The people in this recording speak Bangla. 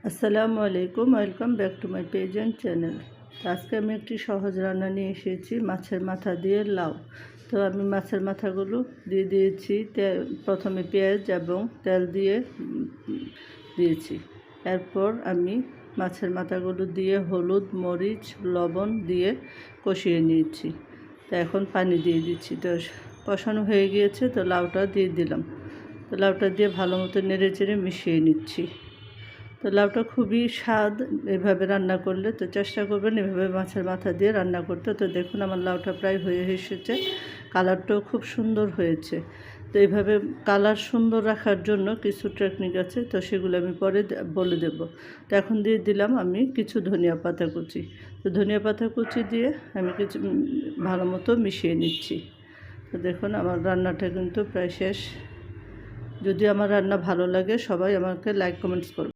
আসসালামু আলাইকুম, welcome back to my page and channel. আজকে আমি একটি সহজ রান্না নিয়ে এসেছি, মাছের মাথা দিয়ে লাউ। তো আমি মাছের মাথাগুলো দিয়ে দিয়েছি, প্রথমে পেঁয়াজ এবং তেল দিয়ে দিয়েছি। এরপর আমি মাছের মাথাগুলো দিয়ে হলুদ, মরিচ, লবণ দিয়ে কষিয়ে নিয়েছি। তো এখন পানি দিয়ে দিচ্ছি। তো কষানো হয়ে গিয়েছে, তো লাউটা দিয়ে দিলাম। তো লাউটা দিয়ে ভালো মতো নেড়ে চেড়ে মিশিয়ে নিচ্ছি। তো লাউটা খুবই স্বাদ এভাবে রান্না করলে, তো চেষ্টা করবেন এভাবে মাছের মাথা দিয়ে রান্না করতে। তো দেখুন আমার লাউটা প্রায় হয়ে এসেছে, কালারটাও খুব সুন্দর হয়েছে। তো এইভাবে কালার সুন্দর রাখার জন্য কিছু টেকনিক আছে, তো সেগুলো আমি পরে বলে দেব। তো এখন দিয়ে দিলাম আমি কিছু ধনিয়া পাতা কুচি। তো ধনিয়া পাতা কুচি দিয়ে আমি কিছু ভালো মতো মিশিয়ে নিচ্ছি। তো দেখুন আমার রান্নাটা কিন্তু প্রায় শেষ। যদি আমার রান্না ভালো লাগে সবাই আমাকে লাইক কমেন্টস করবে।